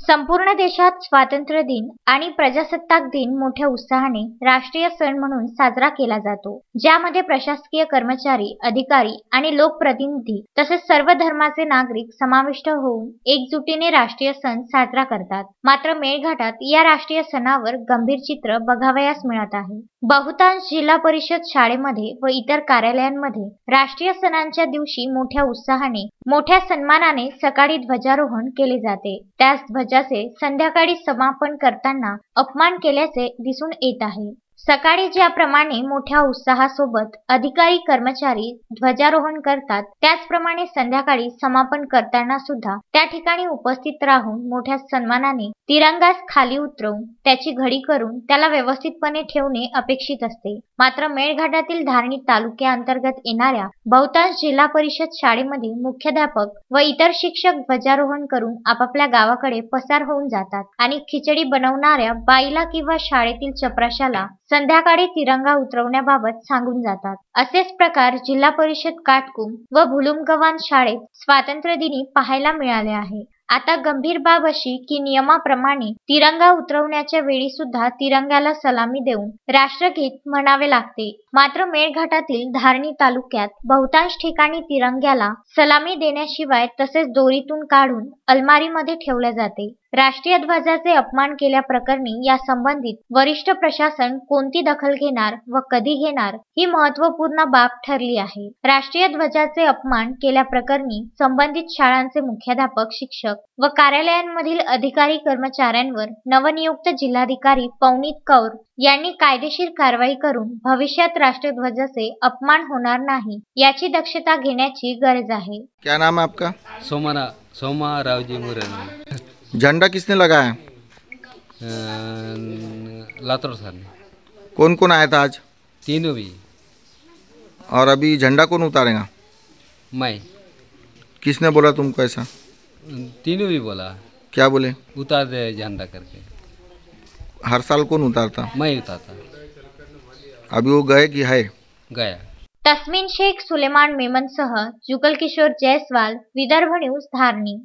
संपूर्ण देशात स्वातंत्र्य दिन आणि प्रजासत्ताक दिन मोठ्या उत्साहाने राष्ट्रीय सण म्हणून साजरा केला जातो, ज्यामध्ये प्रशासकीय कर्मचारी, अधिकारी आणि लोकप्रतिनिधी तसेच सर्व धर्माचे नागरिक समाविष्ट होऊन एकजुटीने राष्ट्रीय सण साजरा करतात। मात्र मेळघाटात या राष्ट्रीय सणावर गंभीर चित्र बघावयास मिळत आहे। बहुतांश जिल्हा परिषद शाळेमध्ये व इतर कार्यालयांमध्ये राष्ट्रीय सणांच्या दिवशी मोठ्या उत्साहाने, मोठ्या सन्मानाने सकाळी ध्वजारोहण केले जाते। त्याच ध्वजाचे संध्याकाळी समापन करताना अपमान केल्याचे दिसून येत आहे। सकाळी ज्याप्रमाणे मोठ्या उत्साहासोबत अधिकारी कर्मचारी ध्वजारोहण करतात, त्याचप्रमाणे संध्याकाळी समापन करताना सुद्धा त्या ठिकाणी उपस्थित राहून मोठ्या सन्मानाने तिरंगास खाली उतरवून त्याची घडी करून त्याला व्यवस्थितपणे ठेवणे अपेक्षित असते। मात्र मेळघाटातील धारणी तालुक्याअंतर्गत येणाऱ्या बहुतांश जिल्हा परिषद शाळेमध्ये मुख्याध्यापक व इतर शिक्षक ध्वजारोहण करून आपापल्या गावाकडे पसार होऊन जातात आणि खिचडी बनवणाऱ्या बाईला किंवा शाळेतील चपराशाला संध्याकाळी तिरंगा उतरवण्याबाबत सांगून जातात। असेच प्रकार जिल्हा परिषद काटकुम व भुलुमगव्हाण शाळेत स्वातंत्र्य दिनी पाहायला मिळाले आहे। आता गंभीर बाब अशी की नियमाप्रमाणे तिरंगा उतरवण्याच्या वेळी सुद्धा तिरंग्याला सलामी देऊन राष्ट्रगीत म्हणावे लागते। मात्र मेळघाटातील धारणी तालुक्यात बहुतांश ठिकाणी तिरंग्याला सलामी देण्याशिवाय तसेच दोरीतून काढून अलमारीमध्ये ठेवले जाते। राष्ट्रीय ध्वजाचे अपमान केल्याप्रकरणी या संबंधित वरिष्ठ प्रशासन कोणती दखल घेणार व कधी घेणार ही महत्त्वपूर्ण बाब ठरली आहे। राष्ट्रीय ध्वजाचे अपमान केल्याप्रकरणी संबंधित शाळांचे मुख्याध्यापक, शिक्षक व कार्यालयांमधील अधिकारी कर्मचाऱ्यांवर नवनियुक्त जिल्हाधिकारी पवनीत कौर यांनी कायदेशीर कारवाई करून भविष्यात राष्ट्रध्वजाचे अपमान होणार नाही याची दक्षता घेण्याची गरज आहे। क्या नाम है आपका? सोमा रावजी मुरन। झंडा किसने लगाया? लातूर सर ने। कौन कौन आया था आज? तीनों भी। और अभी झंडा कौन उतारेगा? मैं। किसने बोला तुमको ऐसा? तीनों भी बोला। क्या बोले? उतार दे झंडा करके। हर साल कौन उतारता? मैं उतारता। अभी वो गए कि है? गया। तस्मीन शेख, सुलेमान मेमनसह जुगल किशोर जयस्वाल, विदर्भ न्यूज, धारणी।